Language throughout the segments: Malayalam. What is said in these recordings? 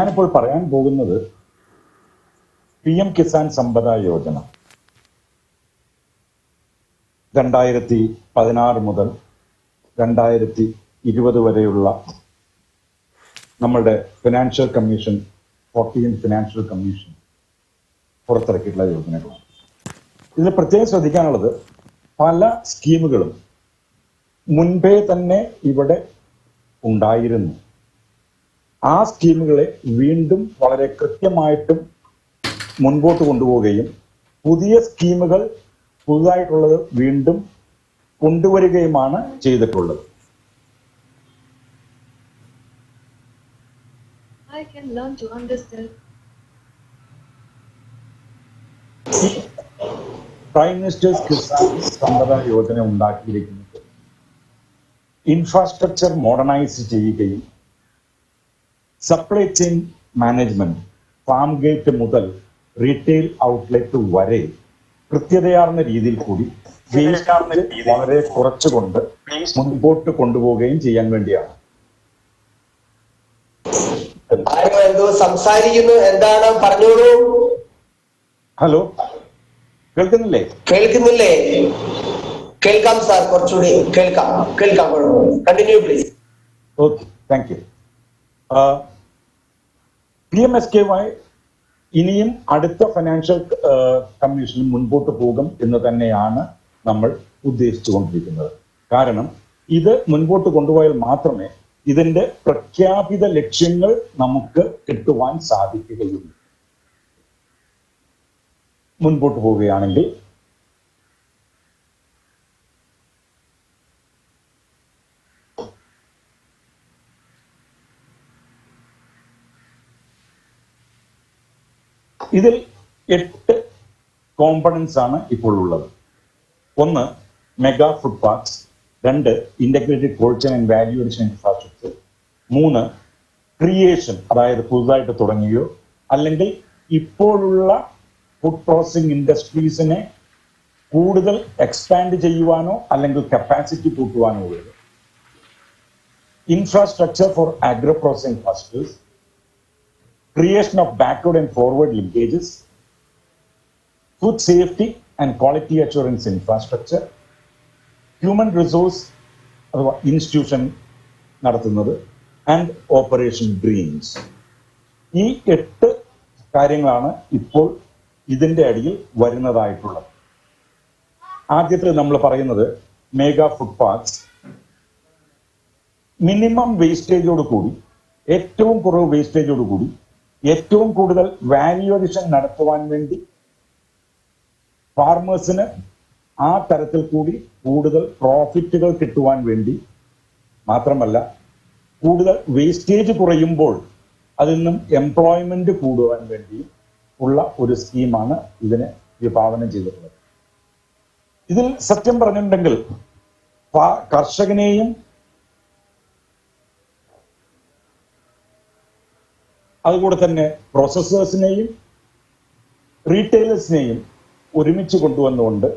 ഞാനിപ്പോൾ പറയാൻ പോകുന്നത് PM കിസാൻ സമ്പദ യോജന 2016 മുതൽ 2020 വരെയുള്ള നമ്മളുടെ financial commission 14th financial commission പുറത്തിറക്കിയിട്ടുള്ള യോജനകളാണ്. ഇതിൽ പ്രത്യേകം ശ്രദ്ധിക്കാനുള്ളത് പല സ്കീമുകളും മുൻപേ തന്നെ ഇവിടെ ഉണ്ടായിരുന്നു. ആ സ്കീമുകളെ വീണ്ടും വളരെ കൃത്യമായിട്ടും മുൻപോട്ട് കൊണ്ടുപോവുകയും പുതിയ സ്കീമുകൾ പുതുതായിട്ടുള്ളത് വീണ്ടും കൊണ്ടുവരികയുമാണ് ചെയ്തിട്ടുള്ളത്. I can learn to understand. Prime minister's Kisan Sampada Yojana ഉണ്ടാക്കിയിരിക്കുന്നത് ഇൻഫ്രാസ്ട്രക്ചർ മോഡേണൈസ് ചെയ്യുകയും supply chain management farm gate മുതൽ റീറ്റെയിൽ ഔട്ട്ലെറ്റ് വരെ കൃത്യതയാർന്ന രീതിയിൽ കൂടി വളരെ കുറച്ചുകൊണ്ട് മുൻപോട്ട് കൊണ്ടുപോവുകയും ചെയ്യാൻ വേണ്ടിയാണ്. ആരോ എന്തോ സംസാരിക്കുന്നു, എന്താണ് പറഞ്ഞോളൂ. ഹലോ, കേൾക്കുന്നില്ലേ? കേൾക്കുന്നില്ലേ? കേൾക്കാം സാർ, കുറച്ചുകൂടി കേൾക്കാം. Continue please. Okay, thank you. PMSKY ഇനിയും അടുത്ത ഫിനാൻഷ്യൽ കമ്മീഷനിൽ മുൻപോട്ട് പോകും എന്ന് തന്നെയാണ് നമ്മൾ ഉദ്ദേശിച്ചുകൊണ്ടിരിക്കുന്നത്. കാരണം ഇത് മുൻപോട്ട് കൊണ്ടുപോയാൽ മാത്രമേ ഇതിന്റെ പ്രഖ്യാപിത ലക്ഷ്യങ്ങൾ നമുക്ക് കിട്ടുവാൻ സാധിക്കുകയുള്ളൂ. മുൻപോട്ട് പോവുകയാണെങ്കിൽ ഇതിൽ 8 കോമ്പണൻസ് ആണ് ഇപ്പോൾ ഉള്ളത്. 1 mega food parks, 2 integrated cold chain and value addition infrastructure, 3 creation, അതായത് പുതുതായിട്ട് തുടങ്ങുകയോ അല്ലെങ്കിൽ ഇപ്പോഴുള്ള ഫുഡ് പ്രോസസിംഗ് ഇൻഡസ്ട്രീസിനെ കൂടുതൽ എക്സ്പാൻഡ് ചെയ്യുവാനോ അല്ലെങ്കിൽ കപ്പാസിറ്റി കൂട്ടുവാനോ ഉള്ളത്, infrastructure four agro processing clusters, creation of backward and forward linkages, food safety and quality assurance infrastructure, human resource institution നടത്തുന്നത് and operation greens. ഈ 8 കാര്യങ്ങളാണ് ഇപ്പോൾ ഇതിന്റെ അടിയിൽ വരുന്നതായിട്ടുള്ളത്. ആദ്യത്തെ നമ്മൾ പറയുന്നത് മെഗാ ഫുഡ് പാർക്സ്. മിനിമം വേസ്റ്റേജോട് കൂടി, ഏറ്റവും കുറവ് വേസ്റ്റേജോട് കൂടി ഏറ്റവും കൂടുതൽ വാല്യൂ അഡിഷൻ നടത്തുവാൻ വേണ്ടി ഫാർമേഴ്സിന് ആ തരത്തിൽ കൂടി കൂടുതൽ പ്രോഫിറ്റുകൾ കിട്ടുവാൻ വേണ്ടി മാത്രമല്ല, കൂടുതൽ വേസ്റ്റേജ് കുറയുമ്പോൾ അതിൽ നിന്നും എംപ്ലോയ്മെന്റ് കൂടുവാൻ വേണ്ടി ഉള്ള ഒരു സ്കീമാണ് ഇതിനെ വിഭാവനം ചെയ്തിട്ടുള്ളത്. ഇതിൽ സത്യം പറഞ്ഞിട്ടുണ്ടെങ്കിൽ കർഷകനെയും അതുകൂടെ തന്നെ പ്രോസസ്സേഴ്സിനെയും റീറ്റെയിലേഴ്സിനെയും ഒരുമിച്ച് കൊണ്ടുവന്നുകൊണ്ട്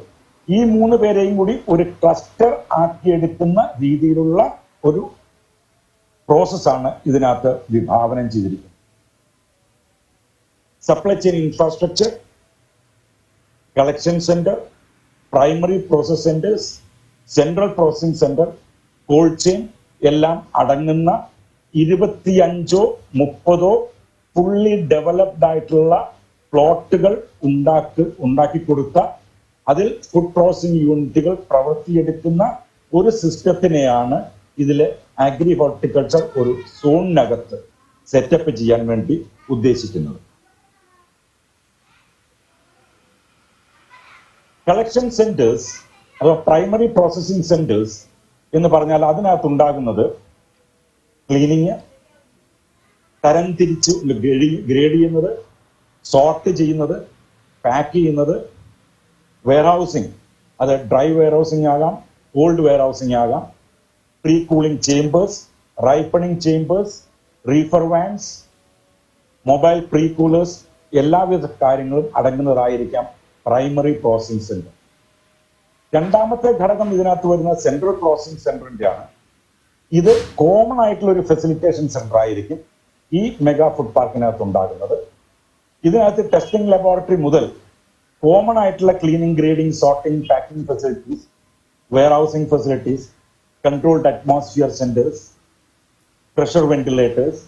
ഈ 3 പേരെയും കൂടി ഒരു ക്ലസ്റ്റർ ആക്കിയെടുക്കുന്ന രീതിയിലുള്ള ഒരു പ്രോസസ്സാണ് ഇതിനകത്ത് വിഭാവനം ചെയ്തിരിക്കുന്നത്. Supply chain infrastructure, collection centre, primary process centres, central processing centre, cold chain എല്ലാം അടങ്ങുന്ന 25 or 30 ഫുള്ളി ഡെവലപ്ഡ് ആയിട്ടുള്ള പ്ലോട്ടുകൾ ഉണ്ടാക്കി കൊടുത്ത അതിൽ ഫുഡ് പ്രോസസിംഗ് യൂണിറ്റുകൾ പ്രവർത്തിയെടുക്കുന്ന ഒരു സിസ്റ്റത്തിനെയാണ് ഇതിലെ അഗ്രി ഹോർട്ടിക്കൾച്ചർ ഒരു സോണിനകത്ത് സെറ്റപ്പ് ചെയ്യാൻ വേണ്ടി ഉദ്ദേശിക്കുന്നത്. കളക്ഷൻ സെന്റേഴ്സ് അഥവാ പ്രൈമറി പ്രോസസിംഗ് സെന്റേഴ്സ് എന്ന് പറഞ്ഞാൽ അതിനകത്തുണ്ടാകുന്നത് ക്ലീനിങ്, തരംതിരിച്ച് ഗ്രേഡ് ചെയ്യുന്നത്, സോർട്ട് ചെയ്യുന്നത്, പാക്ക് ചെയ്യുന്നത്, വെയർഹൗസിംഗ്, അത് ഡ്രൈ വെയർഹൗസിംഗ് ആകാം, കോൾഡ് വെയർഹൗസിംഗ് ആകാം, pre cooling chambers, ripening chambers, reefer vans, mobile pre coolers, എല്ലാവിധ കാര്യങ്ങളും അടങ്ങുന്നതായിരിക്കാം പ്രൈമറി പ്രോസസിംഗ് സെന്റർ. രണ്ടാമത്തെ ഘടകം ഇതിനകത്ത് വരുന്ന സെൻട്രൽ പ്രോസസിംഗ് സെന്ററിന്റെ ആണ്. ഇത് കോമൺ ആയിട്ടുള്ള ഒരു ഫെസിലിറ്റേഷൻ സെന്റർ ആയിരിക്കും. ഈ മെഗാ ഫുഡ് പാർക്കിനകത്ത് ഉണ്ടാകുന്നത്. ഇതിനകത്ത് ടെസ്റ്റിംഗ് ലബോറട്ടറി മുതൽ കോമൺ ആയിട്ടുള്ള cleaning, grading, sorting, packing facilities, warehousing facilities, controlled atmosphere centres, pressure ventilators,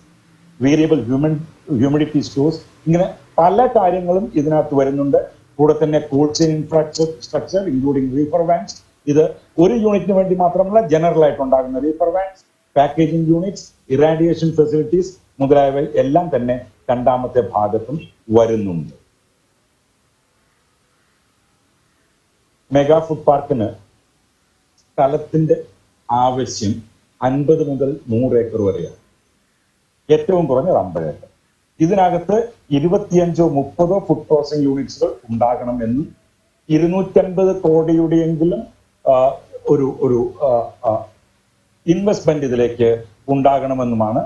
variable humidity stores, ഇങ്ങനെ പല കാര്യങ്ങളും ഇതിനകത്ത് വരുന്നുണ്ട്. കൂടെ തന്നെ cold chain infrastructure including reefer vans. ഇത് ഒരു യൂണിറ്റിന് വേണ്ടി മാത്രമല്ല, ജനറൽ ആയിട്ട് ഉണ്ടാകുന്ന reefer vans, packaging units, irradiation facilities മുതലായവ എല്ലാം തന്നെ രണ്ടാമത്തെ ഭാഗത്തും വരുന്നുണ്ട്. മെഗാ ഫുഡ് പാർക്കിന് സ്ഥലത്തിന്റെ ആവശ്യം 50 മുതൽ 100 ഏക്കർ വരെയാണ്. ഏറ്റവും കുറഞ്ഞത് 50 ഏക്കർ. ഇതിനകത്ത് 25 30 ഫുഡ് പ്രോസസിംഗ് യൂണിറ്റ്സുകൾ ഉണ്ടാകണമെന്നും 250 കോടിയുടെയെങ്കിലും ഒരു ഇൻവെസ്റ്റ്മെന്റ് ഇതിലേക്ക് ഉണ്ടാകണമെന്നുമാണ്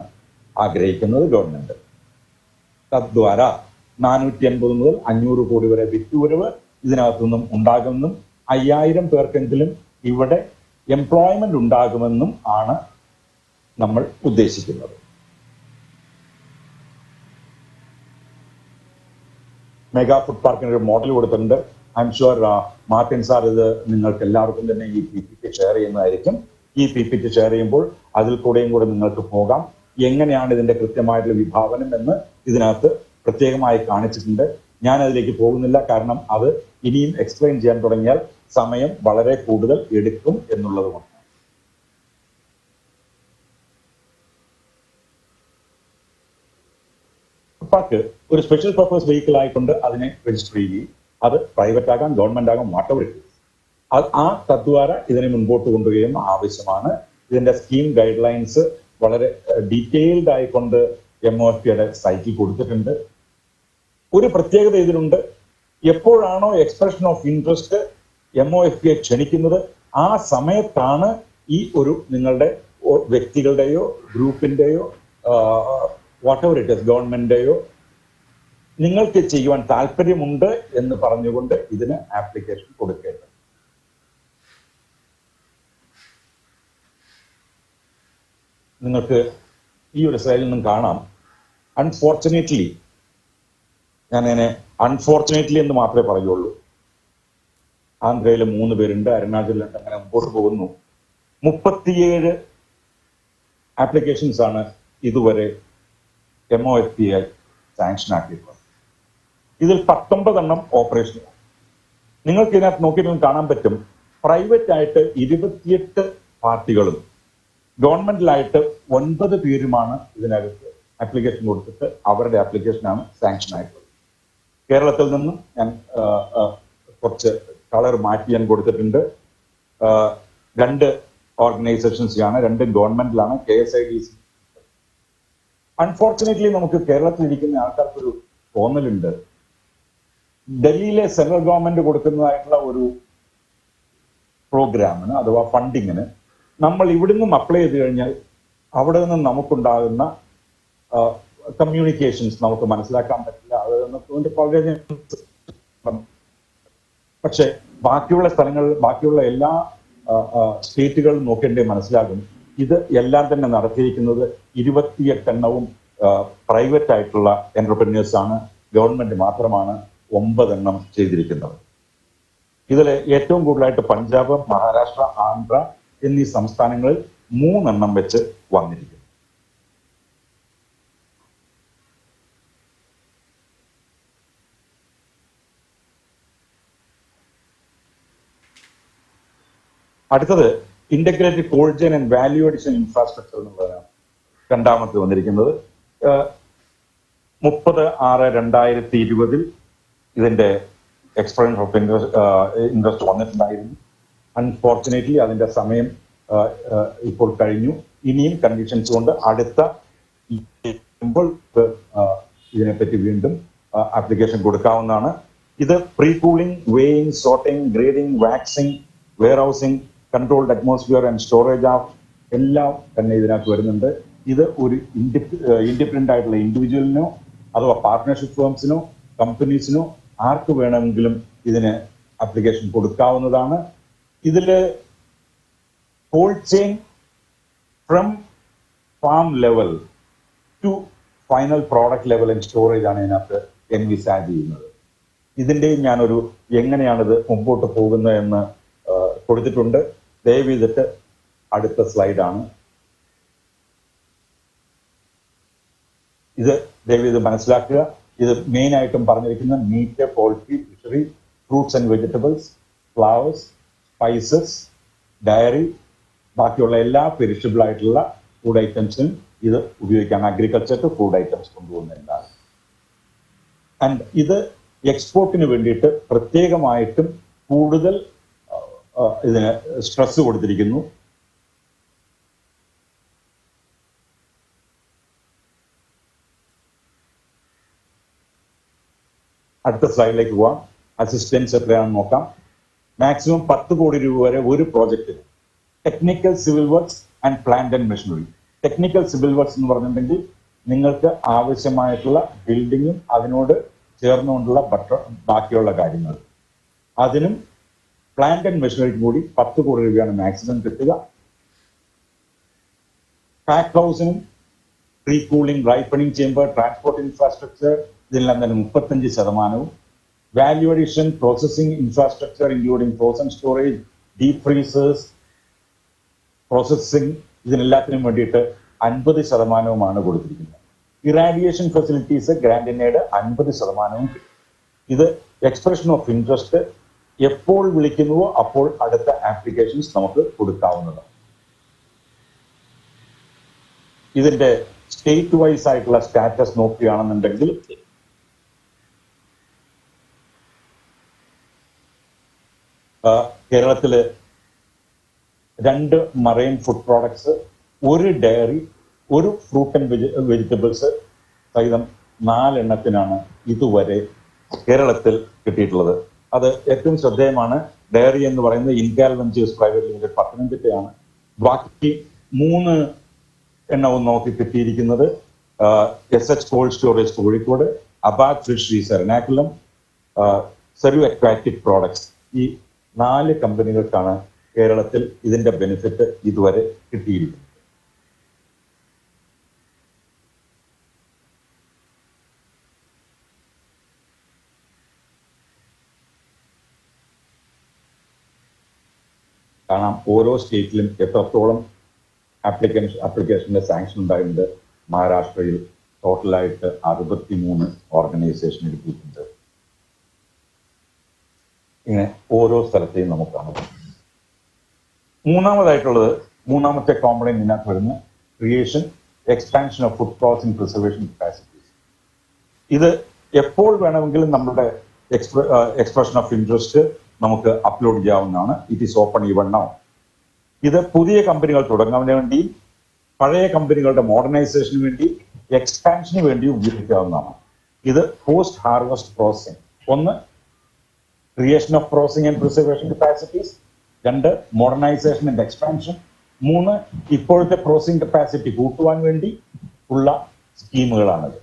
ആഗ്രഹിക്കുന്നത് ഗവൺമെന്റ്. തദ്വാര 450 മുതൽ 500 കോടി വരെ വിറ്റുവരവ് ഇതിനകത്തുനിന്നും ഉണ്ടാകുമെന്നും 5000 പേർക്കെങ്കിലും ഇവിടെ എംപ്ലോയ്മെന്റ് ഉണ്ടാകുമെന്നും ആണ് നമ്മൾ ഉദ്ദേശിക്കുന്നത്. മെഗാ ഫുഡ് പാർക്കിന് ഒരു മോഡൽ കൊടുത്തിട്ടുണ്ട്. I am sure Martin sir ഇത് നിങ്ങൾക്ക് എല്ലാവർക്കും തന്നെ ഈ PPT ഷെയർ ചെയ്യുന്നതായിരിക്കും. ഈ PPT ഷെയർ ചെയ്യുമ്പോൾ അതിൽ കൂടെയും കൂടെ നിങ്ങൾക്ക് പോകാം. എങ്ങനെയാണ് ഇതിന്റെ കൃത്യമായിട്ടുള്ള വിഭാവനം എന്ന് ഇതിനകത്ത് പ്രത്യേകമായി കാണിച്ചിട്ടുണ്ട്. ഞാൻ അതിലേക്ക് പോകുന്നില്ല, കാരണം അത് ഇനിയും എക്സ്പ്ലെയിൻ ചെയ്യാൻ തുടങ്ങിയാൽ സമയം വളരെ കൂടുതൽ എടുക്കും എന്നുള്ളതുകൊണ്ട്. പാർക്ക് ഒരു സ്പെഷ്യൽ പർപ്പസ് വെഹിക്കിൾ ആയിക്കൊണ്ട് അതിനെ രജിസ്റ്റർ ചെയ്യുകയും അത് പ്രൈവറ്റ് ആകാം, ഗവൺമെന്റ് ആകാം, വാട്ടെവർ ഇറ്റ് ഈസ്, ആ തദ്വാര ഇതിനെ മുൻപോട്ട് കൊണ്ടുപോകുന്ന ആവശ്യമാണ്. ഇതിന്റെ സ്കീം ഗൈഡ് ലൈൻസ് വളരെ ഡീറ്റെയിൽഡ് ആയിക്കൊണ്ട് MOFPയുടെ സൈറ്റിൽ കൊടുത്തിട്ടുണ്ട്. ഒരു പ്രത്യേകത ഇതിനുണ്ട്. എപ്പോഴാണോ എക്സ്പ്രഷൻ ഓഫ് ഇൻട്രസ്റ്റ് MOFPയെ ക്ഷണിക്കുന്നത്, ആ സമയത്താണ് ഈ ഒരു നിങ്ങളുടെ വ്യക്തികളുടെയോ ഗ്രൂപ്പിന്റെയോ വാട്ടെവർ ഇറ്റ് ഈസ് ഗവൺമെന്റിന്റെയോ നിങ്ങൾക്ക് ചെയ്യുവാൻ താല്പര്യമുണ്ട് എന്ന് പറഞ്ഞുകൊണ്ട് ഇതിന് ആപ്ലിക്കേഷൻ കൊടുക്കേണ്ടത്. നിങ്ങൾക്ക് ഈ ഒരു സ്ലൈഡിൽ നിന്നും കാണാം. അൺഫോർച്ചുനേറ്റ്ലി, ഞാനതിനെ അൺഫോർച്ചുനേറ്റ്ലി എന്ന് മാത്രമേ പറയുള്ളൂ, ആന്ധ്രയിൽ 3 പേരുണ്ട്, അരുണാചലിലുണ്ട്, അങ്ങനെ മുമ്പോട്ട് പോകുന്നു. 37 ആപ്ലിക്കേഷൻസ് ആണ് ഇതുവരെ MOFPI സാങ്ഷൻ ആക്കിയിട്ടുള്ളത്. ഇതിൽ 19 എണ്ണം ഓപ്പറേഷനാണ്. നിങ്ങൾക്ക് ഇതിനകത്ത് നോക്കിയിട്ട് കാണാൻ പറ്റും, പ്രൈവറ്റ് ആയിട്ട് 28 പാർട്ടികളും ഗവൺമെന്റിലായിട്ട് 9 പേരുമാണ് ഇതിനകത്ത് ആപ്ലിക്കേഷൻ കൊടുത്തിട്ട് അവരുടെ ആപ്ലിക്കേഷനാണ് സാങ്ഷൻ ആയിട്ടുള്ളത്. കേരളത്തിൽ നിന്നും ഞാൻ കുറച്ച് കളർ മാറ്റി ഞാൻ കൊടുത്തിട്ടുണ്ട്. 2 ഓർഗനൈസേഷൻസ് ആണ്, 2 ഗവൺമെന്റിലാണ്, KSIDC. അൺഫോർച്ചുനേറ്റ്ലി നമുക്ക് കേരളത്തിൽ ഇരിക്കുന്ന ആൾക്കാർക്കൊരു തോന്നലുണ്ട്, ഡൽഹിയിലെ സെൻട്രൽ ഗവൺമെന്റ് കൊടുക്കുന്നതായിട്ടുള്ള ഒരു പ്രോഗ്രാമിന് അഥവാ ഫണ്ടിങ്ങിന് നമ്മൾ ഇവിടുന്നും അപ്ലൈ ചെയ്ത് കഴിഞ്ഞാൽ അവിടെ നിന്നും നമുക്കുണ്ടാകുന്ന കമ്മ്യൂണിക്കേഷൻസ് നമുക്ക് മനസ്സിലാക്കാൻ പറ്റില്ല. അത് വളരെ, പക്ഷെ ബാക്കിയുള്ള സ്ഥലങ്ങളിൽ, ബാക്കിയുള്ള എല്ലാ സ്റ്റേറ്റുകളും നോക്കേണ്ടേ മനസ്സിലാകും. ഇത് എല്ലാം തന്നെ നടത്തിയിരിക്കുന്നത് 28 എണ്ണവും പ്രൈവറ്റ് ആയിട്ടുള്ള എന്റർപ്രന്യേഴ്സ് ആണ്. ഗവൺമെന്റ് മാത്രമാണ് 9 എണ്ണം ചെയ്തിരിക്കുന്നത്. ഇതിൽ ഏറ്റവും കൂടുതലായിട്ട് പഞ്ചാബ്, മഹാരാഷ്ട്ര, ആന്ധ്ര എന്നീ സംസ്ഥാനങ്ങളിൽ 3 എണ്ണം വെച്ച് വന്നിരിക്കുന്നു. അടുത്തത് integrated cold chain and value addition infrastructure എന്നുള്ളതാണ് രണ്ടാമത് വന്നിരിക്കുന്നത്. 30/6/2020 ഇതിന്റെ എക്സ്പ്രഷൻ ഓഫ് ഇൻട്രസ്റ്റ് വന്നിട്ടുണ്ടായിരുന്നു. അൺഫോർച്ചുനേറ്റ്ലി അതിന്റെ സമയം ഇപ്പോൾ കഴിഞ്ഞു. ഇനിയും കണ്ടീഷൻസ് കൊണ്ട് അടുത്ത ഇതിനെപ്പറ്റി വീണ്ടും ആപ്ലിക്കേഷൻ കൊടുക്കാവുന്നതാണ്. ഇത് pre cooling, weighing, sorting, grading, waxing, warehousing, controlled atmosphere and storage of എല്ലാം തന്നെ ഇതിനകത്ത് വരുന്നുണ്ട്. ഇത് ഒരു ഇൻഡിപെൻഡന്റ് ആയിട്ടുള്ള ഇൻഡിവിജ്വലിനോ അഥവാ പാർട്ട്ണർഷിപ്പ് ഫേംസിനോ കമ്പനീസിനോ ആർക്ക് വേണമെങ്കിലും ഇതിന് ആപ്ലിക്കേഷൻ കൊടുക്കാവുന്നതാണ്. ഇതില് cold chain from farm level to final product level and storage ആണ് ഇതിനകത്ത് എൻവിസാജ് ചെയ്യുന്നത്. ഇതിൻ്റെയും ഞാനൊരു എങ്ങനെയാണിത് മുമ്പോട്ട് പോകുന്നത് എന്ന് കൊടുത്തിട്ടുണ്ട്. ദയവ് ചെയ്തിട്ട് അടുത്ത സ്ലൈഡാണ് ഇത്. ദയവ് ചെയ്ത് മനസ്സിലാക്കുക. ഇത് മെയിൻ ആയിട്ടും പറഞ്ഞിരിക്കുന്ന meat, poultry, fishery, fruits and vegetables, flowers, spices, dairy, ബാക്കിയുള്ള എല്ലാ പെരിഷബിൾ ആയിട്ടുള്ള ഫുഡ് ഐറ്റംസിനും ഇത് ഉപയോഗിക്കാം. അഗ്രികൾച്ചർ ടു ഫുഡ് ഐറ്റംസ് കൊണ്ടുപോകുന്നതിനാണ്. ആൻഡ് ഇത് എക്സ്പോർട്ടിന് വേണ്ടിയിട്ട് പ്രത്യേകമായിട്ടും കൂടുതൽ ഇതിന് സ്ട്രെസ് കൊടുത്തിരിക്കുന്നു. അടുത്ത സ്ലൈഡിലേക്ക് പോവാം. അസിസ്റ്റൻസ് എത്രയാണെന്ന് നോക്കാം. മാക്സിമം 10 കോടി രൂപ വരെ ഒരു പ്രോജക്റ്റിന്. Technical civil works and plant and machinery. Technical civil works എന്ന് പറഞ്ഞിട്ടുണ്ടെങ്കിൽ നിങ്ങൾക്ക് ആവശ്യമായിട്ടുള്ള ബിൽഡിങ്ങും അതിനോട് ചേർന്നുകൊണ്ടുള്ള ബാക്കിയുള്ള കാര്യങ്ങൾ. അതിനും പ്ലാന്റ് ആൻഡ് മെഷീനറിക്കും കൂടി 10 കോടി രൂപയാണ് മാക്സിമം കിട്ടുക. പാക്ക് ഹൗസിനും pre cooling, ripening chamber, transport infrastructure ഇതിലെല്ലാം തന്നെ 35%. Value addition, processing infrastructure including frozen storage, deep freezers, processing ഇതിനെല്ലാത്തിനും വേണ്ടിയിട്ട് 50% കൊടുത്തിരിക്കുന്നത്. ഇറാഡിയേഷൻ ഫെസിലിറ്റീസ് ഗ്രാൻഡിനേഡ് 50% കിട്ടും. ഇത് എക്സ്പ്രഷൻ ഓഫ് ഇൻട്രസ്റ്റ് എപ്പോൾ വിളിക്കുന്നുവോ അപ്പോൾ അടുത്ത ആപ്ലിക്കേഷൻസ് നമുക്ക് കൊടുക്കാവുന്നതാണ്. ഇതിന്റെ സ്റ്റേറ്റ് വൈസ് ആയിട്ടുള്ള സ്റ്റാറ്റസ് നോക്കുകയാണെന്നുണ്ടെങ്കിൽ കേരളത്തില് 2 marine food products, 1 dairy, 1 fruit and vegetables സഹിതം 4 എണ്ണത്തിനാണ് ഇതുവരെ കേരളത്തിൽ കിട്ടിയിട്ടുള്ളത്. അത് ഏറ്റവും ശ്രദ്ധേയമാണ്. ഡയറി എന്ന് പറയുന്നത് ഇൻകാൽ വെഞ്ചേഴ്സ് പ്രൈവറ്റ് ലിമിറ്റഡ് പത്തനംതിട്ടയാണ്. ബാക്കി 3 എണ്ണവും നോക്കി കിട്ടിയിരിക്കുന്നത് SH cold storage Kozhikode, Abad fisheries Ernakulam, serve aquatic products. ഈ 4 കമ്പനികൾക്കാണ് കേരളത്തിൽ ഇതിന്റെ ബെനിഫിറ്റ് ഇതുവരെ കിട്ടിയിരിക്കുന്നത്. കാണാം ഓരോ സ്റ്റേറ്റിലും എത്രത്തോളം ആപ്ലിക്കേഷന്റെ സാങ്ഷൻ ഉണ്ടായിട്ടുണ്ട്. മഹാരാഷ്ട്രയിൽ ടോട്ടലായിട്ട് 63 ഓർഗനൈസേഷൻ എടുത്തിട്ടുണ്ട്. ഇങ്ങനെ ഓരോ സ്ഥലത്തെയും നമുക്ക് കാണാം. മൂന്നാമത്തെ കോമ്പണന്റ് ഇതിനകത്ത് വരുന്ന creation, expansion of food processing, preservation capacities. ഇത് എപ്പോൾ വേണമെങ്കിലും നമ്മുടെ എക്സ്പ്രഷൻ ഓഫ് ഇൻട്രസ്റ്റ് നമുക്ക് അപ്ലോഡ് ചെയ്യാവുന്നതാണ്. It is open even now. ഇത് പുതിയ കമ്പനികൾ തുടങ്ങാൻ വേണ്ടി, പഴയ കമ്പനികളുടെ മോഡേണൈസേഷന് വേണ്ടി, എക്സ്പാൻഷന് വേണ്ടി ഉപയോഗിക്കാവുന്നതാണ്. ഇത് post harvest processing. 1 creation of processing and preservation capacities, 2 modernisation and expansion, 3 ഇപ്പോഴത്തെ പ്രോസസിംഗ് കപ്പാസിറ്റി കൂട്ടുവാൻ വേണ്ടി ഉള്ള സ്കീമുകളാണിത്.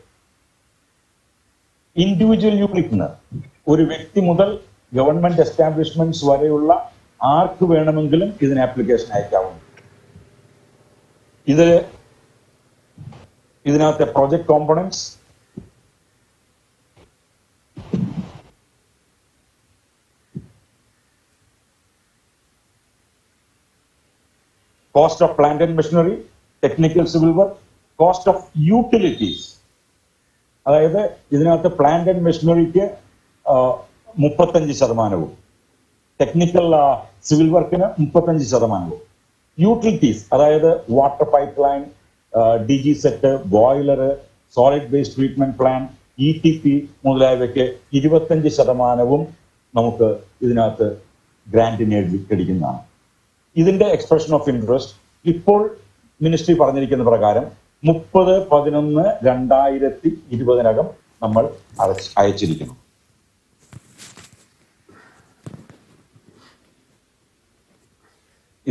ഇൻഡിവിജ്വൽ യൂണിറ്റിന്, ഒരു വ്യക്തി മുതൽ ഗവൺമെന്റ് എസ്റ്റാബ്ലിഷ്മെന്റ്സ് വരെയുള്ള ആർക്ക് വേണമെങ്കിലും ഇതിന് ആപ്ലിക്കേഷൻ അയക്കാവുന്നു. ഇതിനകത്തെ project കോമ്പണന്റ്സ് cost of plant and machinery, technical civil work, cost of utilities. അതായത് ഇതിനകത്ത് പ്ലാന്റ് ആൻഡ് മെഷീനറിക്ക് 35%, ടെക്നിക്കൽ സിവിൽ വർക്കിന് 35%. യൂട്ടിലിറ്റീസ് അതായത് water pipe line, DG set, boiler, solid waste treatment plant, ETP മുതലായവയ്ക്ക് 25% നമുക്ക് ഇതിനകത്ത് ഗ്രാന്റിന് ലഭിക്കുന്നതാണ്. ഇതിന്റെ എക്സ്പ്രഷൻ ഓഫ് ഇൻട്രസ്റ്റ് ഇപ്പോൾ മിനിസ്ട്രി പറഞ്ഞിരിക്കുന്ന പ്രകാരം 30/11/2020 നമ്മൾ അയച്ചിരിക്കുന്നു.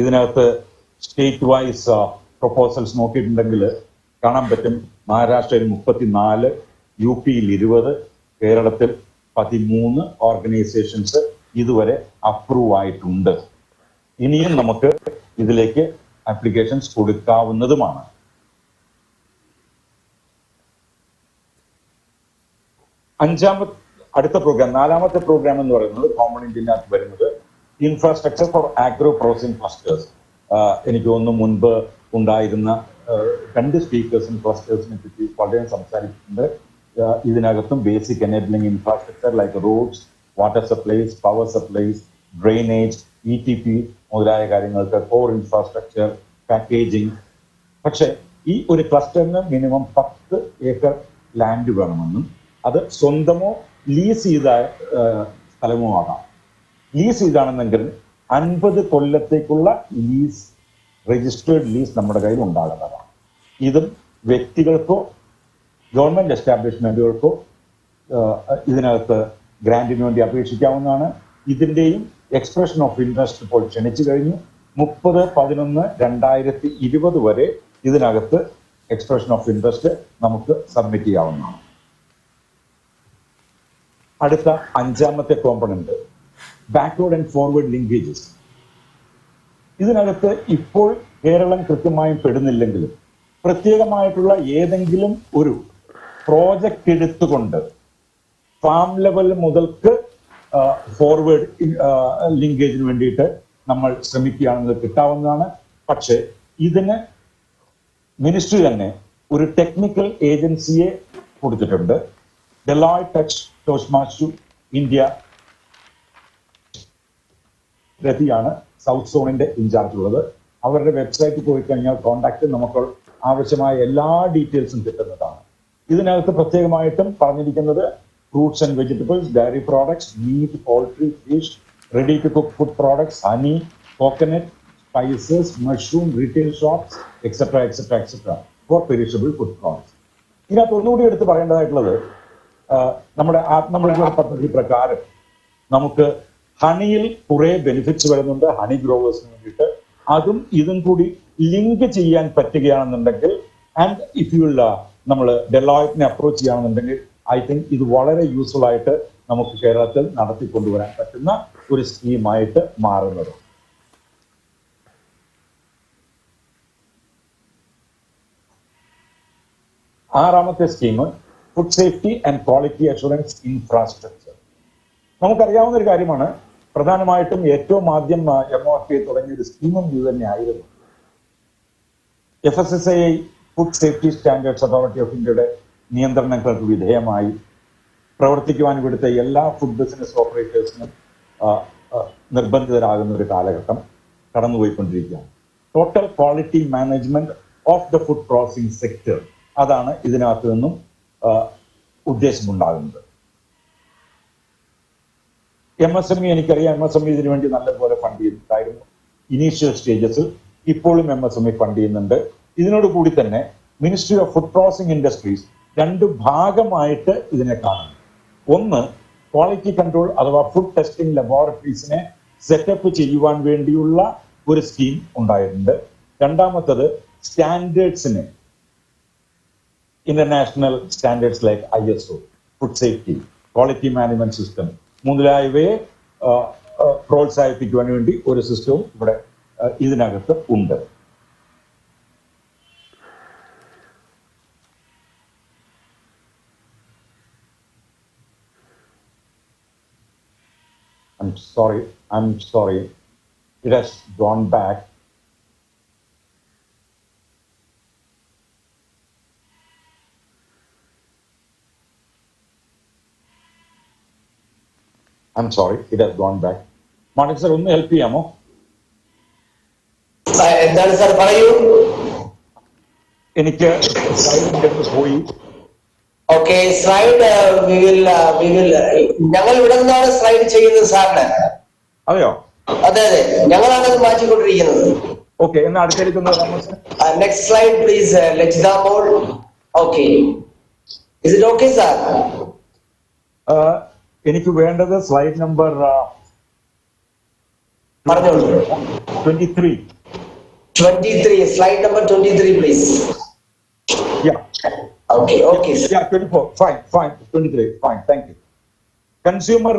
ഇതിനകത്ത് സ്റ്റേറ്റ് വൈസ് പ്രൊപ്പോസൽസ് നോക്കിയിട്ടുണ്ടെങ്കിൽ കാണാൻ പറ്റും. മഹാരാഷ്ട്രയിൽ 34, UP 20, കേരളത്തിൽ 13 ഓർഗനൈസേഷൻസ് ഇതുവരെ അപ്രൂവ് ആയിട്ടുണ്ട്. ഇനിയും നമുക്ക് ഇതിലേക്ക് ആപ്ലിക്കേഷൻസ് കൊടുക്കാവുന്നതുമാണ്. അടുത്ത പ്രോഗ്രാം, നാലാമത്തെ പ്രോഗ്രാം എന്ന് പറയുന്നത് കോമ്പണന്റിനകത്ത് വരുന്നത് infrastructure four agro processing clusters. എനിക്ക് തോന്നുന്നു മുൻപ് ഉണ്ടായിരുന്ന രണ്ട് സ്പീക്കേഴ്സും ക്ലസ്റ്റേഴ്സിനെ പറ്റി വളരെ സംസാരിച്ചിട്ടുണ്ട്. ഇതിനകത്തും basic enabling infrastructure like roads, water supplies, power supplies, drainage, ETP മുതലായ കാര്യങ്ങൾക്ക്, കോർ ഇൻഫ്രാസ്ട്രക്ചർ, പാക്കേജിംഗ്. പക്ഷെ ഈ ഒരു ക്ലസ്റ്ററിന് മിനിമം 10 ഏക്കർ ലാൻഡ് വേണമെന്നും അത് സ്വന്തമോ ലീസ് ചെയ്ത സ്ഥലമോ ആകാം. ലീസ് ചെയ്താണെന്നെങ്കിൽ 50 കൊല്ലത്തേക്കുള്ള ലീസ്, രജിസ്റ്റേർഡ് ലീസ് നമ്മുടെ കയ്യിൽ ഉണ്ടാകുന്നതാണ്. ഇതും വ്യക്തികൾക്കോ ഗവൺമെന്റ് എസ്റ്റാബ്ലിഷ്മെന്റുകൾക്കോ ഇതിനകത്ത് ഗ്രാന്റിന് വേണ്ടി അപേക്ഷിക്കാവുന്നതാണ്. ഇതിന്റെയും എക്സ്പ്രഷൻ ഓഫ് ഇൻട്രസ്റ്റ് ഇപ്പോൾ ക്ഷണിച്ചു കഴിഞ്ഞു. 30/11/2020 വരെ ഇതിനകത്ത് എക്സ്പ്രഷൻ ഓഫ് ഇൻട്രസ്റ്റ് നമുക്ക് സബ്മിറ്റ് ചെയ്യാവുന്നതാണ്. അടുത്ത 5ാമത്തെ component backward and forward linkages. ഇതിനകത്ത് ഇപ്പോൾ കേരളം കൃത്യമായും പെടുന്നില്ലെങ്കിലും പ്രത്യേകമായിട്ടുള്ള ഏതെങ്കിലും ഒരു പ്രോജക്റ്റ് എടുത്തുകൊണ്ട് ഫാം ലെവൽ മുതൽക്ക് ഫോർവേഡ് ലിങ്കേജിന് വേണ്ടിയിട്ട് നമ്മൾ ശ്രമിക്കുകയാണെന്ന് കിട്ടാവുന്നതാണ്. പക്ഷേ ഇതിന് മിനിസ്ട്രി തന്നെ ഒരു ടെക്നിക്കൽ ഏജൻസിയെ കൊടുത്തിട്ടുണ്ട്. ഡെലോയിറ്റ് ടച്ച് ടോസ്റ്റ്മാസ്റ്റർ ഇന്ത്യ രതിയാണ് സൗത്ത് സോണിന്റെ ഇൻചാർജ് ഉള്ളത്. അവരുടെ വെബ്സൈറ്റിൽ പോയി കഴിഞ്ഞാൽ കോൺടാക്ട് നമുക്ക് ആവശ്യമായ എല്ലാ ഡീറ്റെയിൽസും കിട്ടുന്നതാണ്. ഇതിനകത്ത് പ്രത്യേകമായിട്ടും പറഞ്ഞിരിക്കുന്നത് fruits and vegetables, dairy products, meat, poultry, fish, ready to cook food products, honey, coconut, spices, mushroom, retail shops, etcetera etcetera etcetera for perishable food products. ഇതിനകത്ത് ഒന്നുകൂടി എടുത്ത് പറയേണ്ടതായിട്ടുള്ളത്, നമ്മുടെ ആത്മനിർഭർ പദ്ധതി പ്രകാരം നമുക്ക് ഹണിയിൽ കുറെ ബെനിഫിറ്റ്സ് വരുന്നുണ്ട് ഹണി ഗ്രോവേഴ്സിന് വേണ്ടിയിട്ട്. അതും ഇതും കൂടി ലിങ്ക് ചെയ്യാൻ പറ്റുകയാണെന്നുണ്ടെങ്കിൽ, ആൻഡ് ഇഫ് യു നമ്മൾ ഡെലോയിറ്റിനെ അപ്രോച്ച് ചെയ്യുകയാണെന്നുണ്ടെങ്കിൽ, ഐ തിങ്ക് ഇത് വളരെ യൂസ്ഫുൾ ആയിട്ട് നമുക്ക് കേരളത്തിൽ നടത്തിക്കൊണ്ടുവരാൻ പറ്റുന്ന ഒരു സ്കീമായിട്ട് മാറുന്നത്. ആറാമത്തെ scheme food safety and quality assurance infrastructure. നമുക്കറിയാവുന്ന ഒരു കാര്യമാണ്. പ്രധാനമായിട്ടും ഏറ്റവും ആദ്യം MOFA തുടങ്ങിയ ഒരു സ്കീമും ഇത് തന്നെയായിരുന്നു. FSSAI food safety standards authority of ഇന്ത്യയുടെ നിയന്ത്രണങ്ങൾക്ക് വിധേയമായി പ്രവർത്തിക്കുവാൻ ഇവിടുത്തെ എല്ലാ ഫുഡ് ബിസിനസ് ഓപ്പറേറ്റേഴ്സിനും നിർബന്ധിതരാകുന്ന ഒരു കാലഘട്ടം കടന്നുപോയിക്കൊണ്ടിരിക്കുകയാണ്. Total quality management of the food processing sector, അതാണ് ഇതിനകത്ത് നിന്നും ഉദ്ദേശമുണ്ടാകുന്നത്. MSME എനിക്കറിയാം, MSME ഇതിനു വേണ്ടി നല്ലപോലെ ഫണ്ട് ചെയ്യുന്നുണ്ടായിരുന്നു ഇനീഷ്യൽ സ്റ്റേജസിൽ. ഇപ്പോഴും MSME ഫണ്ട് ചെയ്യുന്നുണ്ട്. ഇതിനോട് കൂടി തന്നെ ministry of food processing industries 2 ഭാഗമായിട്ട് ഇതിനെ കാണുന്നു. ഒന്ന്, ക്വാളിറ്റി കൺട്രോൾ അഥവാ ഫുഡ് ടെസ്റ്റിംഗ് ലബോറട്ടറീസിനെ സെറ്റപ്പ് ചെയ്യുവാൻ വേണ്ടിയുള്ള ഒരു സ്കീം ഉണ്ടായിട്ടുണ്ട്. രണ്ടാമത്തത് സ്റ്റാൻഡേർഡ്സിനെ, international standards like ISO, food safety, quality management system മുതലായവയെ പ്രോത്സാഹിപ്പിക്കുവാൻ വേണ്ടി ഒരു സിസ്റ്റവും ഇവിടെ ഇതിനകത്ത് ഉണ്ട്. I'm sorry. It has gone back. I'm sorry, it has gone back. Manik sir, ഒന്ന് ഹെൽപ്പ് ചെയ്യാമോ? എന്താണ് സാർ പറയൂ. എനിക്ക് പോയി. ഓക്കെ, സ്ലൈഡ് ഞങ്ങൾ ഇവിടെ നിന്നാണ് സ്ലൈഡ് ചെയ്യുന്നത് സാറിന്. അതെയോ? അതെ അതെ, ഞങ്ങളാണ് അത് മാറ്റിക്കൊണ്ടിരിക്കുന്നത്. ഓക്കെ, എന്നാ അടുത്തേക്ക് നെക്സ്റ്റ് സ്ലൈഡ് പ്ലീസ്, ലജിത മോൾ. Okay, is it okay sir? എനിക്ക് വേണ്ടത് slide number 23. Slide number 23 please. Yeah. Okay. Yeah, 24. Fine. 23. Fine. Thank you. Consumer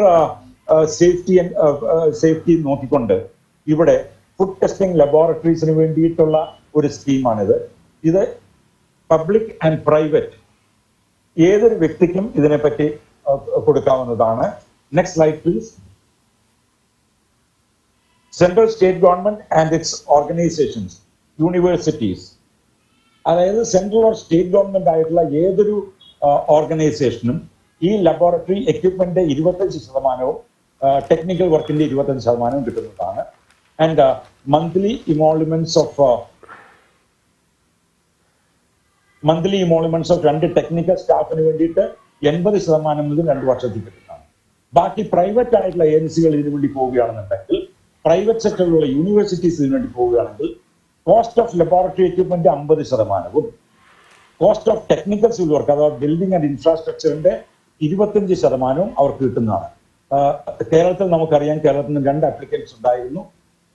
safety നോക്കിക്കൊണ്ട് ഇവിടെ ഫുഡ് ടെസ്റ്റിംഗ് ലബോറട്ടറീസിന് വേണ്ടിയിട്ടുള്ള ഒരു സ്കീമാണിത്. ഇത് പബ്ലിക് ആൻഡ് പ്രൈവറ്റ് ഏതൊരു വ്യക്തിക്കും ഇതിനെപ്പറ്റി കൊടുക്കാവുന്നതാണ്. Next slide please. Central state government and it's organisations, universities, അതായത് സെൻട്രൽ ഓർ സ്റ്റേറ്റ് ഗവൺമെന്റ് ആയിട്ടുള്ള ഏതൊരു ഓർഗനൈസേഷനും ഈ ലബോറട്ടറി എക്യുപ്മെന്റ് 25%, ടെക്നിക്കൽ വർക്കിന്റെ 25% കിട്ടുന്നതാണ്. ആൻഡ് മന്ത്ലി ഇമോളുമെന്റ്സ് ഓഫ് 2 ടെക്നിക്കൽ സ്റ്റാഫിന് വേണ്ടിയിട്ട് 80% മുതൽ 2 വർഷത്തിൽ കിട്ടുന്നതാണ്. ബാക്കി പ്രൈവറ്റ് ആയിട്ടുള്ള ഏജൻസികൾ ഇതിനു വേണ്ടി പോവുകയാണെന്നുണ്ടെങ്കിൽ, പ്രൈവറ്റ് സെക്ടറിലുള്ള യൂണിവേഴ്സിറ്റീസ് ഇതിനു വേണ്ടി പോവുകയാണെങ്കിൽ, cost of laboratory equipment 50%, cost of technical civil work അഥവാ ബിൽഡിംഗ് ആൻഡ് ഇൻഫ്രാസ്ട്രക്ചറിന്റെ 25% അവർക്ക് കിട്ടുന്നതാണ്. കേരളത്തിൽ നമുക്കറിയാം, കേരളത്തിൽ നിന്ന് 2 അപ്ലിക്കൻസ് ഉണ്ടായിരുന്നു.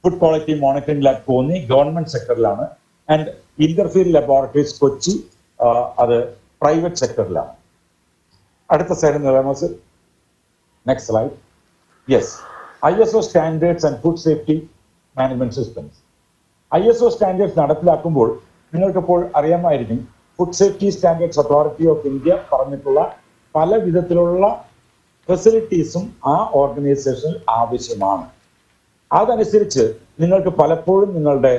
Food quality monitoring lab Konni government സെക്ടറിലാണ്, ആൻഡ് ഇന്റർഫീൽഡ് ലബോറട്ടറീസ് കൊച്ചി അത് പ്രൈവറ്റ് സെക്ടറിലാണ്. അടുത്ത സ്ലൈഡ് നിലമോ sir. Next slide. Yes, ISO standards and food safety management systems. ISO standards നടപ്പിലാക്കുമ്പോൾ നിങ്ങൾക്കിപ്പോൾ അറിയാമായിരിക്കും, food safety standards authority of India പറഞ്ഞിട്ടുള്ള പല വിധത്തിലുള്ള ഫെസിലിറ്റീസും ആ ഓർഗനൈസേഷനിൽ ആവശ്യമാണ്. അതനുസരിച്ച് നിങ്ങൾക്ക് പലപ്പോഴും നിങ്ങളുടെ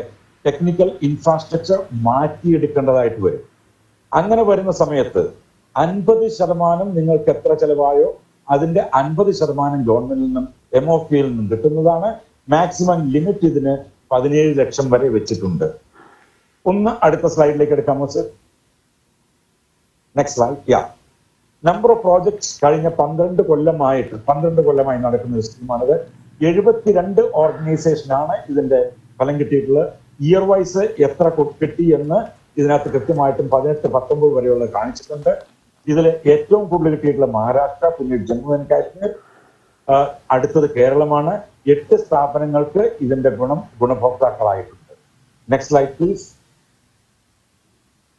ടെക്നിക്കൽ ഇൻഫ്രാസ്ട്രക്ചർ മാറ്റിയെടുക്കേണ്ടതായിട്ട് വരും. അങ്ങനെ വരുന്ന സമയത്ത് 50% നിങ്ങൾക്ക് എത്ര ചെലവായോ അതിന്റെ 50% ഗവൺമെന്റിൽ നിന്നും MOPയിൽ നിന്നും കിട്ടുന്നതാണ്. മാക്സിമം ലിമിറ്റ് ഇതിന് 17 ലക്ഷം വരെ വെച്ചിട്ടുണ്ട്. ഒന്ന് അടുത്ത സ്ലൈഡിലേക്ക് എടുക്കാമോ sir? Next slide. Yeah, number of projects കഴിഞ്ഞ 12 കൊല്ലമായി നടക്കുന്ന സ്കീമാണിത്. 72 ഓർഗനൈസേഷനാണ് ഇതിന്റെ ഫലം കിട്ടിയിട്ടുള്ളത്. ഇയർ വൈസ് എത്ര കിട്ടി എന്ന് ഇതിനകത്ത് കൃത്യമായിട്ടും 18-19 വരെയുള്ള കാണിച്ചിട്ടുണ്ട്. ഇതിൽ ഏറ്റവും കൂടുതൽ കിട്ടിയിട്ടുള്ള മഹാരാഷ്ട്ര, പിന്നീട് ജമ്മു ആൻഡ് കാശ്മീർ, അടുത്തത് കേരളമാണ്. 8 സ്ഥാപനങ്ങൾക്ക് ഇതിന്റെ ഗുണഭോക്താക്കളായിട്ടുണ്ട്. Next slide please.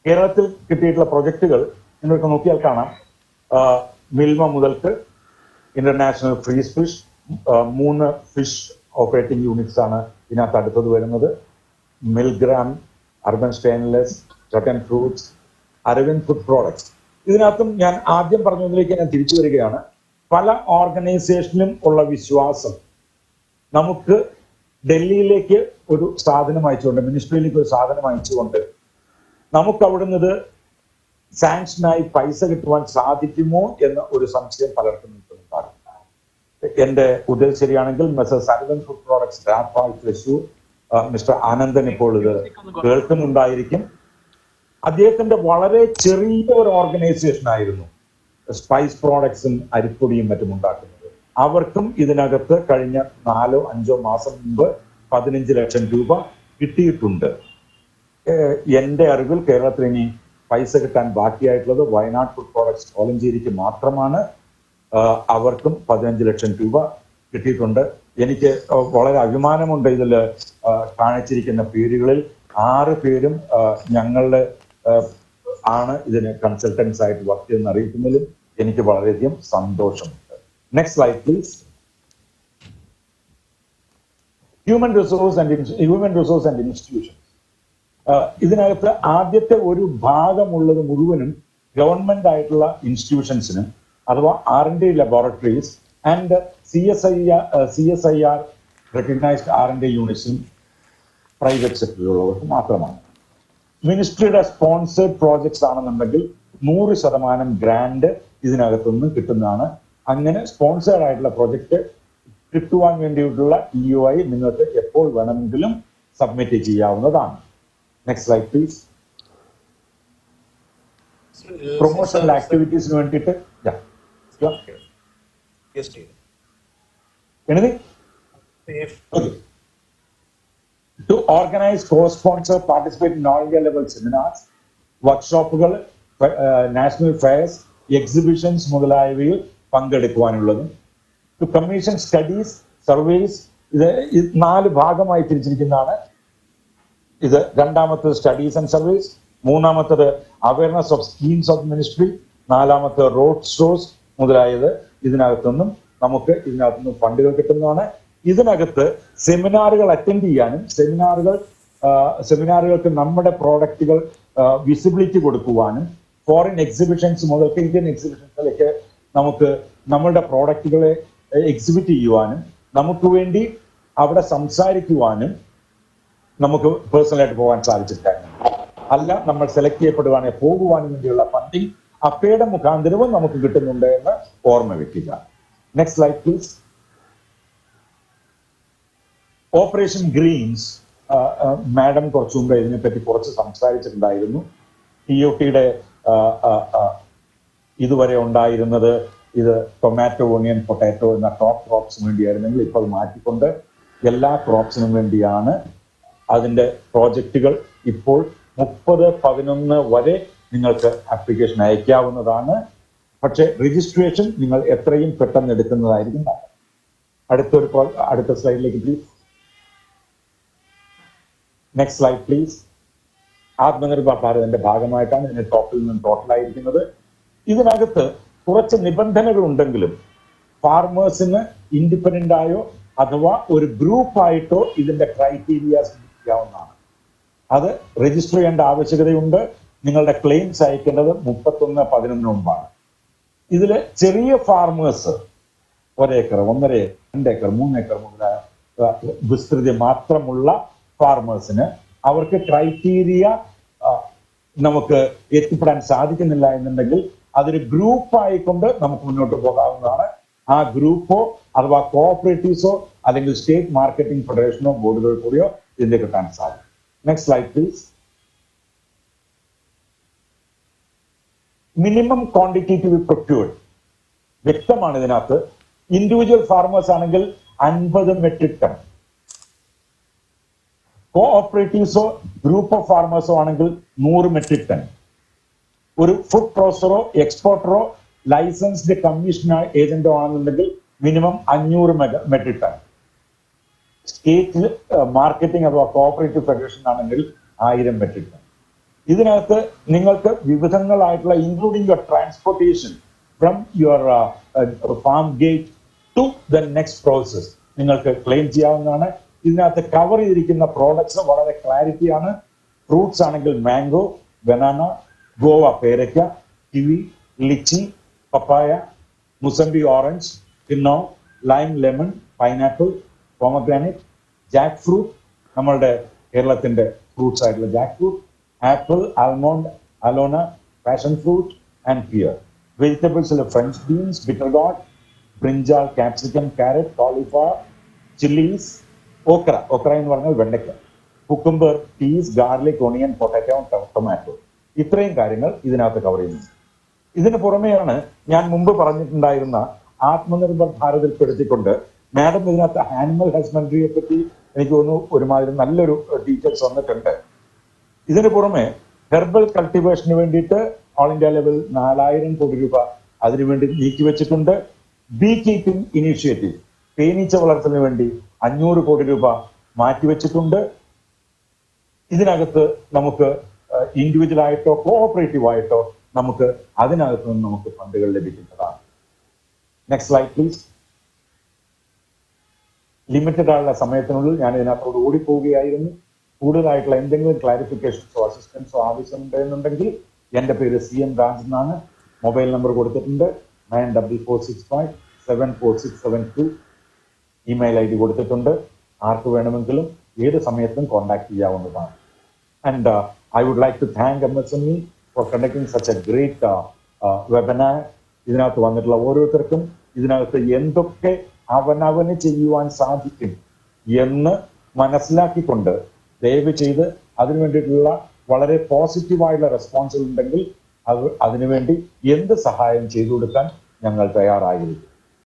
കേരളത്തിൽ കിട്ടിയിട്ടുള്ള പ്രൊജക്ടുകൾ നിങ്ങൾക്ക് നോക്കിയാൽ കാണാം. മിൽമ മുതൽക്ക് international freeze fish, 3 fish operating units ആണ് ഇതിനകത്ത് അടുത്തത് വരുന്നത്. മിൽഗ്രാം, അർബൻ സ്റ്റെയിൻലെസ്, ചട്ടൻ ഫ്രൂട്ട്സ്, അരവിന്ദ് ഫുഡ് പ്രോഡക്ട്സ്. ഇതിനകത്തും ഞാൻ ആദ്യം പറഞ്ഞതിലേക്ക് ഞാൻ തിരിച്ചു വരികയാണ്. പല ഓർഗനൈസേഷനിലും ഉള്ള വിശ്വാസം നമുക്ക് ഡൽഹിയിലേക്ക് ഒരു സാധനം അയച്ചുകൊണ്ട്, മിനിസ്ട്രിയിലേക്ക് ഒരു സാധനം അയച്ചുകൊണ്ട് നമുക്ക് അവിടുന്ന് ഇത് സാങ്ഷനായി പൈസ കിട്ടുവാൻ സാധിക്കുമോ എന്ന ഒരു സംശയം പലർക്കും നിൽക്കുന്നുണ്ടാകും. എന്റെ ഉദ്ദേശം ശരിയാണെങ്കിൽ messrs Aravind food products Rappal Thrissur, mister Anandan ഇപ്പോൾ ഇത് കേൾക്കുന്നുണ്ടായിരിക്കും. അദ്ദേഹത്തിന്റെ വളരെ ചെറിയ ഒരു ഓർഗനൈസേഷൻ ആയിരുന്നു സ്പൈസ് പ്രോഡക്ട്സും അരിപ്പൊടിയും മറ്റും ഉണ്ടാക്കുന്നത്. അവർക്കും ഇതിനകത്ത് കഴിഞ്ഞ 4-5 മാസം മുമ്പ് 15 ലക്ഷം രൂപ കിട്ടിയിട്ടുണ്ട്. എന്റെ അറിവിൽ കേരളത്തിൽ ഇനി പൈസ കിട്ടാൻ ബാക്കിയായിട്ടുള്ളത് വയനാട് ഫുഡ് പ്രോഡക്ട്സ് കോലഞ്ചേരിക്ക് മാത്രമാണ്. അവർക്കും 15 ലക്ഷം രൂപ കിട്ടിയിട്ടുണ്ട്. എനിക്ക് വളരെ അഭിമാനമുണ്ട് ഇതിൽ കാണിച്ചിരിക്കുന്ന പേരുകളിൽ 6 പേരും ഞങ്ങളുടെ ആണ് ഇതിന് കൺസൾട്ടൻസ് ആയിട്ട് വർക്ക് ചെയ്യുന്ന അറിയിക്കുന്നതിലും എനിക്ക് വളരെയധികം സന്തോഷമുണ്ട്. Next slide please. Human resource and institutions. ഇതിനകത്ത് ആദ്യത്തെ ഒരു ഭാഗമുള്ളത് മുഴുവനും ഗവൺമെന്റ് ആയിട്ടുള്ള ഇൻസ്റ്റിറ്റ്യൂഷൻസിനും അഥവാ R&D laboratories and CSIR recognised R&D യൂണിറ്റ്സിനും പ്രൈവറ്റ് സെക്ടറിലുള്ളവർക്ക് മാത്രമാണ്. മിനിസ്ട്രിയുടെ സ്പോൺസേഡ് പ്രോജക്ട്സ് ആണെന്നുണ്ടെങ്കിൽ 100% ഗ്രാന്റ് ഇതിനകത്തുനിന്ന് കിട്ടുന്നതാണ്. അങ്ങനെ സ്പോൺസേഡ് ആയിട്ടുള്ള പ്രോജക്റ്റ് കിട്ടുവാൻ വേണ്ടിയിട്ടുള്ള EOI നിങ്ങൾക്ക് എപ്പോൾ വേണമെങ്കിലും സബ്മിറ്റ് ചെയ്യാവുന്നതാണ്. Next slide please. പ്രൊമോഷണൽ ആക്ടിവിറ്റീസിന് വേണ്ടിയിട്ട് to organize, co-sponsor, participate in all level seminars, വർക്ക്ഷോപ്പുകൾ, നാഷണൽ ഫെയർസ്, എക്സിബിഷൻസ് മുതലായവയിൽ പങ്കെടുക്കുവാനുള്ളതും, ടു കമ്മീഷൻ സ്റ്റഡീസ്, സർവേസ്. ഇത് 4 ഭാഗമായി തിരിച്ചിരിക്കുന്നതാണ്. ഇത് രണ്ടാമത്തത് സ്റ്റഡീസ് ആൻഡ് സർവേസ്, മൂന്നാമത്തത് awareness of schemes of ministry, നാലാമത്തത് റോഡ് ഷോസ് മുതലായത്. ഇതിനകത്തുനിന്നും ഫണ്ടുകൾ കിട്ടുന്നതാണ്. ഇതിനകത്ത് സെമിനാറുകൾ അറ്റൻഡ് ചെയ്യാനും സെമിനാറുകൾക്ക് നമ്മുടെ പ്രോഡക്റ്റുകൾ വിസിബിലിറ്റി കൊടുക്കുവാനും, ഫോറിൻ എക്സിബിഷൻസ് മുതൽക്ക് ഇന്ത്യൻ എക്സിബിഷൻസിലേക്ക് നമുക്ക് നമ്മളുടെ പ്രോഡക്റ്റുകളെ എക്സിബിറ്റ് ചെയ്യുവാനും നമുക്ക് വേണ്ടി അവിടെ സംസാരിക്കുവാനും നമുക്ക് പേഴ്സണലായിട്ട് പോകാൻ സാധിച്ചിട്ടായിരുന്നു. അല്ല, നമ്മൾ സെലക്ട് ചെയ്യപ്പെടുവാണെങ്കിൽ പോകുവാനും വേണ്ടിയുള്ള ഫണ്ടിങ് അപ്പയുടെ മുഖാന്തരവും നമുക്ക് കിട്ടുന്നുണ്ട് എന്ന് ഓർമ്മ വെക്കുക. Next slide please. Operation greens, madam കുറച്ചു മുമ്പ് ഇതിനെപ്പറ്റി കുറച്ച് സംസാരിച്ചിട്ടുണ്ടായിരുന്നു. TOTയുടെ ഇതുവരെ ഉണ്ടായിരുന്നത് ഇത് ടൊമാറ്റോ, ഓണിയൻ, പൊട്ടാറ്റോ എന്ന ടോപ്പ് ക്രോപ്സിന് വേണ്ടിയായിരുന്നെങ്കിൽ ഇപ്പോൾ മാറ്റിക്കൊണ്ട് എല്ലാ ക്രോപ്സിനും വേണ്ടിയാണ്. അതിന്റെ പ്രോജക്റ്റുകൾ ഇപ്പോൾ 30/11 വരെ നിങ്ങൾക്ക് ആപ്ലിക്കേഷൻ അയക്കാവുന്നതാണ്. പക്ഷെ രജിസ്ട്രേഷൻ നിങ്ങൾ എത്രയും പെട്ടെന്ന് എടുക്കുന്നതായിരിക്കും. അടുത്ത സ്ലൈഡിലേക്ക് please. Next slide please. Atmanirbhar ഭാരതിന്റെ ഭാഗമായിട്ടാണ് ഇതിന്റെ ടോപ്പിൽ നിന്നും ടോട്ടലായിരിക്കുന്നത്. ഇതിനകത്ത് കുറച്ച് നിബന്ധനകൾ ഉണ്ടെങ്കിലും ഫാർമേഴ്സിന് ഇൻഡിപെൻഡന്റ് ആയോ അഥവാ ഒരു ഗ്രൂപ്പായിട്ടോ ഇതിന്റെ ക്രൈറ്റീരിയാസ് ചെയ്യാവുന്നതാണ്. അത് രജിസ്റ്റർ ചെയ്യേണ്ട ആവശ്യകതയുണ്ട്. നിങ്ങളുടെ ക്ലെയിംസ് അയക്കേണ്ടത് 31/11 മുമ്പാണ്. ഇതില് ചെറിയ farmers 1 acre, 1.5 acre, 2 acre, 3 acre മുതലായ വിസ്തൃതി മാത്രമുള്ള ഫാർമേഴ്സിന് അവർക്ക് ക്രൈറ്റീരിയ നമുക്ക് എത്തിപ്പെടാൻ സാധിക്കുന്നില്ല എന്നുണ്ടെങ്കിൽ അതൊരു ഗ്രൂപ്പായിക്കൊണ്ട് നമുക്ക് മുന്നോട്ട് പോകാവുന്നതാണ്. ആ ഗ്രൂപ്പോ അഥവാ കോഓപ്പറേറ്റീവ്സോ അല്ലെങ്കിൽ സ്റ്റേറ്റ് മാർക്കറ്റിംഗ് ഫെഡറേഷനോ ബോർഡുകൾ കൂടിയോ ഇതിന്റെ കിട്ടാൻ സാധിക്കും. Next slide please. Minimum quantity to be procured വ്യക്തമാണ് ഇതിനകത്ത്. ഇൻഡിവിജ്വൽ ഫാർമേഴ്സ് ആണെങ്കിൽ 50 മെട്രിക് ടൺ, കോഓപ്പറേറ്റീവ്സോ ഗ്രൂപ്പ് ഓഫ് ഫാർമേഴ്സോ ആണെങ്കിൽ 100 മെട്രിക് ടൺ. ഒരു ഫുഡ് പ്രോസസറോ എക്സ്പോർട്ടറോ ലൈസൻസ്ഡ് കമ്മീഷൻ ഏജന്റോ ആണെന്നുണ്ടെങ്കിൽ minimum 500 metric ton. State marketing അഥവാ കോഓപ്പറേറ്റീവ് ഫെഡറേഷൻ ആണെങ്കിൽ 1000 മെട്രിക് ടൺ. ഇതിനകത്ത് നിങ്ങൾക്ക് വിവിധങ്ങളായിട്ടുള്ള including your transportation from your farm gate to the next process നിങ്ങൾക്ക് ക്ലെയിം ചെയ്യാവുന്നതാണ്. ഇതിനകത്ത് കവർ ചെയ്തിരിക്കുന്ന പ്രോഡക്ട്സ് വളരെ ക്ലാരിറ്റിയാണ്. ഫ്രൂട്ട്സ് ആണെങ്കിൽ മാംഗോ, ബനാന, ഗോവ പേരയ്ക്ക, kiwi, litchi, papaya, mosambi orange, kinnow, lime, lemon, pineapple, pomegranate, jack fruit, നമ്മളുടെ കേരളത്തിന്റെ ഫ്രൂട്ട്സ് ആയിട്ടുള്ള ജാക്ക് ഫ്രൂട്ട്, ആപ്പിൾ, ആൽമോണ്ട്, അലോന, പാഷൻ ഫ്രൂട്ട് ആൻഡ് പിയർ. വെജിറ്റബിൾസിൽ French beans, bitter gourd, brinjal, capsicum, carrot, cauliflower, chillies, okra എന്ന് പറഞ്ഞാൽ വെണ്ടയ്ക്ക, cucumber, peas, garlic, onion, potato, tomato. ഇത്രയും കാര്യങ്ങൾ ഇതിനകത്ത് കവർ ചെയ്യുന്നു. ഇതിന് പുറമെയാണ് ഞാൻ മുമ്പ് പറഞ്ഞിട്ടുണ്ടായിരുന്ന ആത്മനിർഭർ ഭാരതിൽ പെടുത്തിക്കൊണ്ട് മാഡം ഇതിനകത്ത് ആനിമൽ ഹസ്ബൻഡറിയെ പറ്റി എനിക്ക് തോന്നുന്നു ഒരുമാതിരി നല്ലൊരു ഡീറ്റെയിൽസ് വന്നിട്ടുണ്ട്. ഇതിന് പുറമെ ഹെർബൽ കൾട്ടിവേഷന് വേണ്ടിയിട്ട് ഓൾ ഇന്ത്യ ലെവൽ 4000 കോടി രൂപ അതിനുവേണ്ടി നീക്കിവെച്ചിട്ടുണ്ട്. ബീ കീപ്പിംഗ് ഇനീഷ്യേറ്റീവ്, തേനീച്ച വളർത്തലിന് വേണ്ടി 500 കോടി രൂപ മാറ്റിവെച്ചിട്ടുണ്ട്. ഇതിനകത്ത് നമുക്ക് ഇൻഡിവിജ്വൽ ആയിട്ടോ കോഓപ്പറേറ്റീവ് ആയിട്ടോ നമുക്ക് അതിനകത്ത് നിന്ന് നമുക്ക് ഫണ്ടുകൾ ലഭിക്കുന്നതാണ്. Next slide please. ലിമിറ്റഡ് ആയുള്ള സമയത്തിനുള്ളിൽ ഞാൻ ഇതിനകത്തോട് ഓടിപ്പോവുകയായിരുന്നു. കൂടുതലായിട്ടുള്ള എന്തെങ്കിലും ക്ലാരിഫിക്കേഷൻസോ അസിസ്റ്റൻസോ ആവശ്യമുണ്ടെന്നുണ്ടെങ്കിൽ എൻ്റെ പേര് CM രാജ് എന്നാണ്. മൊബൈൽ നമ്പർ കൊടുത്തിട്ടുണ്ട് 9445 ഇമെയിൽ ID കൊടുത്തിട്ടുണ്ട്. ആർക്ക് വേണമെങ്കിലും ഏത് സമയത്തും കോൺടാക്ട് ചെയ്യാവുന്നതാണ്. And I would like to thank MSME for conducting such a great webinar. ഇതിനകത്ത് വന്നിട്ടുള്ള ഓരോരുത്തർക്കും ഇതിനകത്ത് എന്തൊക്കെ അവനവന് ചെയ്യുവാൻ സാധിക്കും എന്ന് മനസ്സിലാക്കിക്കൊണ്ട് ദയവ് ചെയ്ത് അതിനു വേണ്ടിയിട്ടുള്ള വളരെ പോസിറ്റീവായുള്ള റെസ്പോൺസുകൾ ഉണ്ടെങ്കിൽ അതിനുവേണ്ടി എന്ത് സഹായം ചെയ്തു കൊടുക്കാൻ ഞങ്ങൾ തയ്യാറായിരിക്കും.